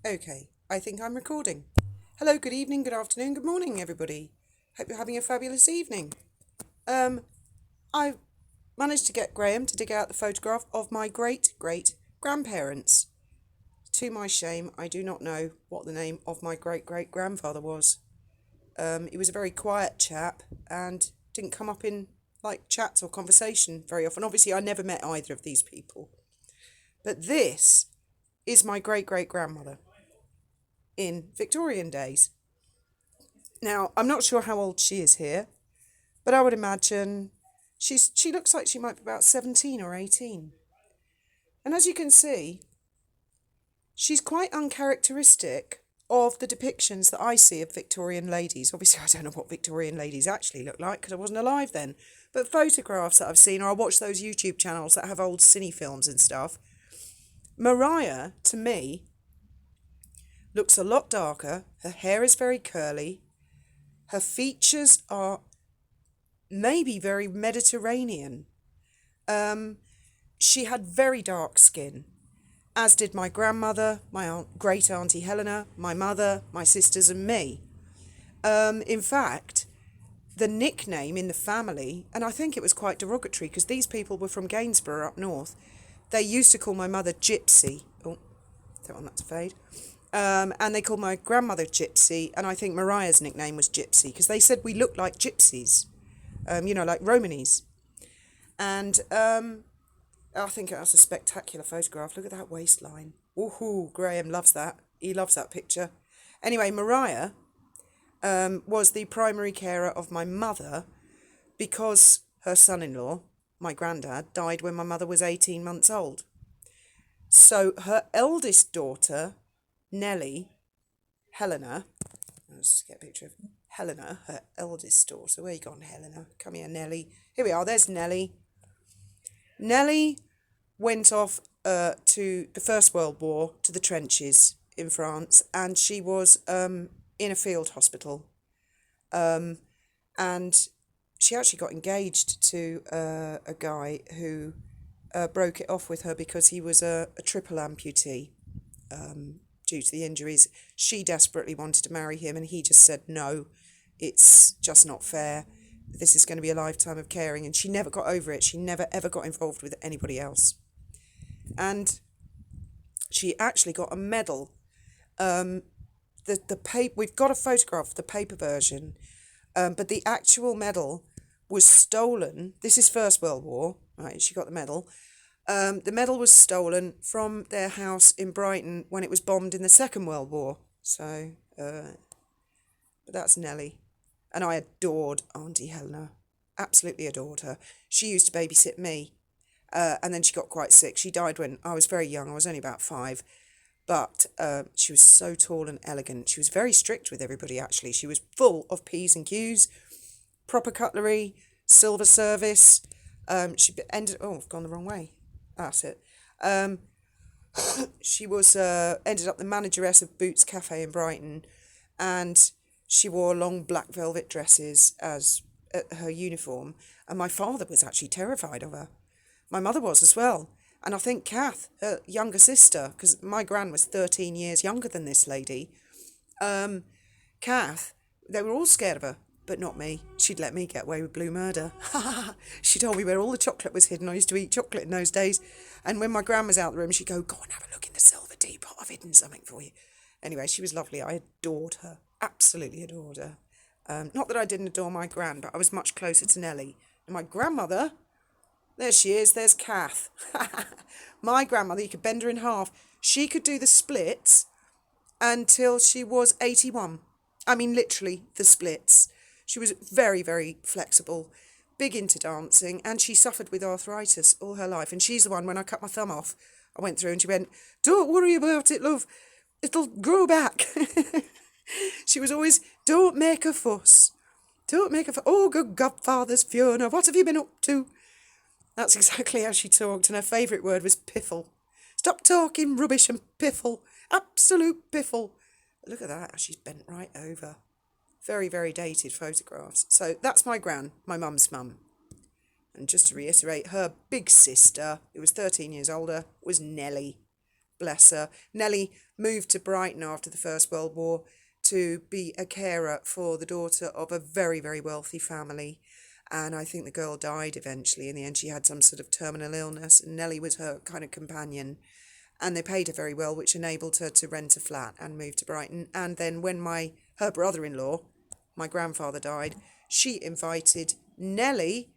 Okay, I think I'm recording. Hello, good evening, good afternoon, good morning, everybody. Hope you're having a fabulous evening. I managed to get Graham to dig out the photograph of my great-great-grandparents. To my shame, I do not know what the name of my great-great-grandfather was. He was a very quiet chap and didn't come up in chats or conversation very often. Obviously, I never met either of these people. But this is my great-great-grandmother in Victorian days. Now, I'm not sure how old she is here, but I would imagine she looks like she might be about 17 or 18. And as you can see, she's quite uncharacteristic of the depictions that I see of Victorian ladies. Obviously, I don't know what Victorian ladies actually look like because I wasn't alive then. But photographs that I've seen, or I watch those YouTube channels that have old cine films and stuff. Mariah, to me, looks a lot darker. Her hair is very curly. Her features are maybe very Mediterranean. She had very dark skin, as did my grandmother, my great auntie Helena, my mother, my sisters and me. In fact, the nickname in the family, and I think it was quite derogatory because these people were from Gainsborough up north, they used to call my mother Gypsy. Oh, don't want that to fade. And they called my grandmother Gypsy, and I think Mariah's nickname was Gypsy because they said we looked like gypsies, like Romanis. And I think that's a spectacular photograph. Look at that waistline. Woohoo, Graham loves that. He loves that picture. Anyway, Mariah was the primary carer of my mother because her son-in-law, my granddad, died when my mother was 18 months old. So her eldest daughter, Nellie, Helena, let's get a picture of Helena, her eldest daughter. Where you gone, Helena? Come here, Nellie. Here we are, there's Nellie. Nellie went off to the First World War, to the trenches in France, and she was in a field hospital. And she actually got engaged to a guy who broke it off with her because he was a triple amputee due to the injuries. She desperately wanted to marry him, and he just said, no, it's just not fair. This is going to be a lifetime of caring. And she never got over it. She never, ever got involved with anybody else. And she actually got a medal. We've got a photograph of the paper version, but the actual medal was stolen. This is First World War, right? She got the medal. The medal was stolen from their house in Brighton when it was bombed in the Second World War. So, but that's Nellie. And I adored Auntie Helena. Absolutely adored her. She used to babysit me. And then she got quite sick. She died when I was very young. I was only about 5. But she was so tall and elegant. She was very strict with everybody, actually. She was full of P's and Q's, proper cutlery, silver service. She ended... Oh, I've gone the wrong way. That's it. She was ended up the manageress of Boots Cafe in Brighton, and she wore long black velvet dresses as her uniform, and my father was actually terrified of her. My mother was as well, and I think Kath, her younger sister, because my gran was 13 years younger than this lady, Kath, they were all scared of her, but not me. She'd let me get away with blue murder. She told me where all the chocolate was hidden. I used to eat chocolate in those days. And when my gran was out of the room, she'd go and have a look in the silver teapot. I've hidden something for you. Anyway, she was lovely. I adored her. Absolutely adored her. Not that I didn't adore my gran, but I was much closer to Nellie. And my grandmother, there she is. There's Kath. My grandmother, you could bend her in half. She could do the splits until she was 81. I mean, literally, the splits. She was very, very flexible, big into dancing, and she suffered with arthritis all her life. And she's the one, when I cut my thumb off, I went through and she went, don't worry about it, love. It'll grow back. She was always, don't make a fuss. Don't make a fuss. Oh, good godfathers, Fiona, what have you been up to? That's exactly how she talked, and her favourite word was piffle. Stop talking rubbish and piffle. Absolute piffle. Look at that, she's bent right over. Very, very dated photographs. So that's my gran, my mum's mum. And just to reiterate, her big sister, who was 13 years older, was Nellie. bless her. Nellie moved to Brighton after the First World War to be a carer for the daughter of a very, very wealthy family. And I think the girl died eventually. In the end, she had some sort of terminal illness, and Nellie was her kind of companion. And they paid her very well, which enabled her to rent a flat and move to Brighton. And then when her brother-in-law, my grandfather, died, she invited Nellie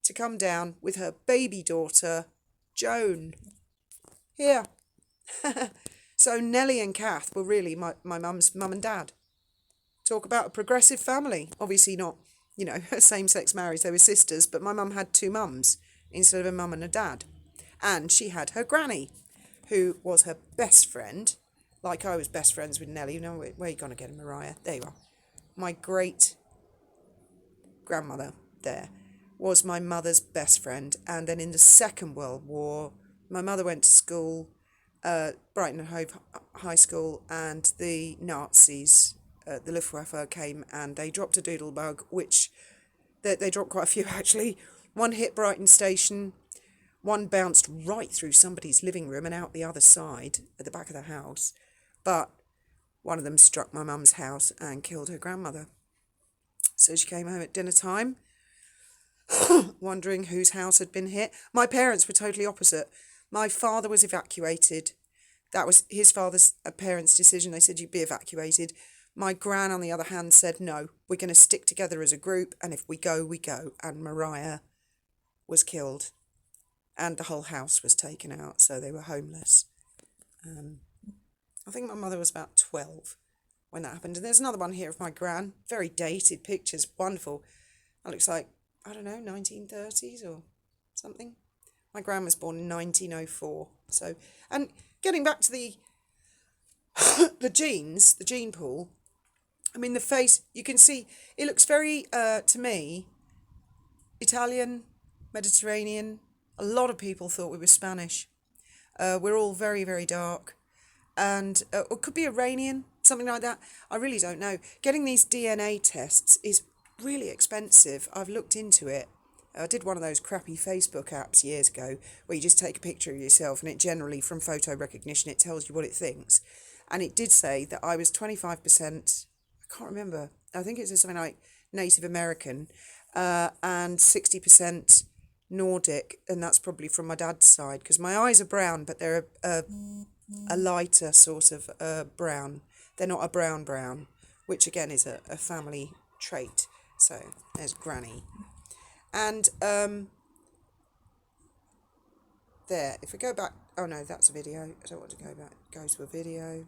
to come down with her baby daughter, Joan. Here. So Nellie and Kath were really my mum's mum and dad. Talk about a progressive family. Obviously not, same-sex marriage. They were sisters, but my mum had two mums instead of a mum and a dad. And she had her granny, who was her best friend, like I was best friends with Nellie. Where are you going to get her, Mariah? There you are. My great-grandmother there was my mother's best friend. And then in the Second World War, my mother went to school, Brighton and Hove High School, and the Nazis, the Luftwaffe, came and they dropped a doodlebug, which they dropped quite a few actually. One hit Brighton Station, one bounced right through somebody's living room and out the other side at the back of the house, but one of them struck my mum's house and killed her grandmother. So she came home at dinner time, wondering whose house had been hit. My parents were totally opposite. My father was evacuated. That was his father's parents' decision. They said, you'd be evacuated. My gran, on the other hand, said, no, we're going to stick together as a group, and if we go, we go. And Mariah was killed, and the whole house was taken out, so they were homeless. I think my mother was about 12 when that happened. And there's another one here of my gran, very dated pictures, wonderful. That looks like, 1930s or something. My gran was born in 1904. So, and getting back to the genes, the gene pool, the face, you can see, it looks very, to me, Italian, Mediterranean. A lot of people thought we were Spanish. We're all very, very dark. And it could be Iranian, something like that. I really don't know. Getting these DNA tests is really expensive. I've looked into it. I did one of those crappy Facebook apps years ago where you just take a picture of yourself and it generally, from photo recognition, it tells you what it thinks. And it did say that I was 25%, I can't remember, I think it said something like Native American, and 60% Nordic, and that's probably from my dad's side, because my eyes are brown, but they're a lighter sort of brown. They're not a brown, which again is a family trait. So there's Granny. And there, if we go back, oh no, that's a video. I don't want to go back, go to a video.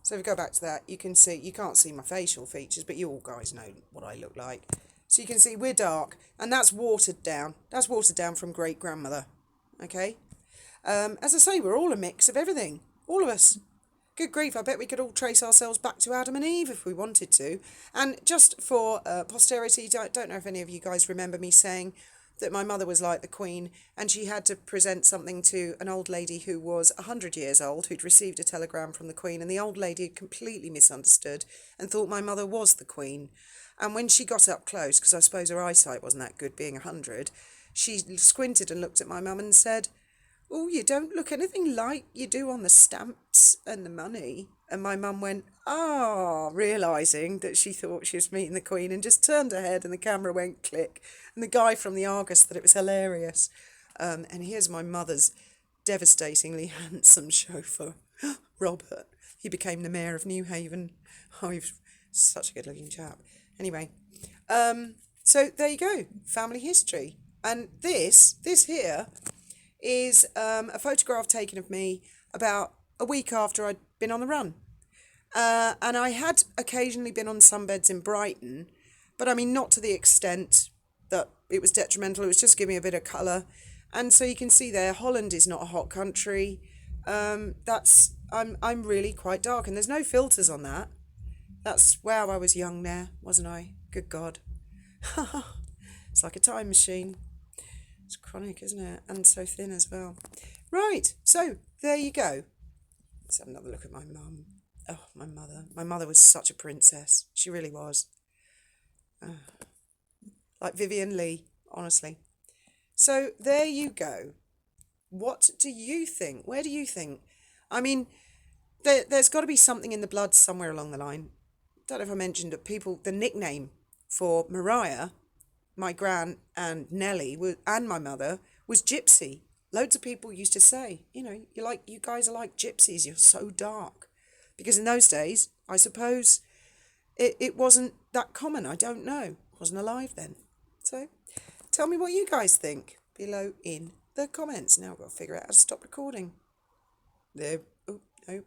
So if we go back to that, you can see, you can't see my facial features, but you all guys know what I look like. So you can see we're dark, and that's watered down. That's watered down from great-grandmother, okay? As I say, we're all a mix of everything, all of us. Good grief, I bet we could all trace ourselves back to Adam and Eve if we wanted to. And just for posterity, don't know if any of you guys remember me saying that my mother was like the Queen, and she had to present something to an old lady who was 100 years old, who'd received a telegram from the Queen, and the old lady had completely misunderstood and thought my mother was the Queen. And when she got up close, because I suppose her eyesight wasn't that good being 100, she squinted and looked at my mum and said, "Oh, you don't look anything like you do on the stamps and the money." And my mum went, realising that she thought she was meeting the Queen, and just turned her head and the camera went click. And the guy from the Argus thought it was hilarious. And here's my mother's devastatingly handsome chauffeur, Robert. He became the mayor of New Haven. Oh, he was such a good-looking chap. Anyway, so there you go, family history. And this here is a photograph taken of me about a week after I'd been on the run. And I had occasionally been on sunbeds in Brighton, but not to the extent that it was detrimental. It was just giving a bit of colour. And so you can see there, Holland is not a hot country. I'm really quite dark, and there's no filters on that. Wow, I was young there, wasn't I? Good God. It's like a time machine. It's chronic, isn't it? And so thin as well. Right, so there you go. Let's have another look at my mum. Oh, my mother. My mother was such a princess. She really was. Like Vivian Leigh, honestly. So there you go. What do you think? Where do you think? I mean, there's got to be something in the blood somewhere along the line. Don't know if I mentioned that the nickname for Mariah, my gran and Nellie, and my mother, was Gypsy. Loads of people used to say, you guys are like gypsies, you're so dark. Because in those days, I suppose it wasn't that common. I don't know. I wasn't alive then. So tell me what you guys think below in the comments. Now I've got to figure out how to stop recording. There. Oh, no.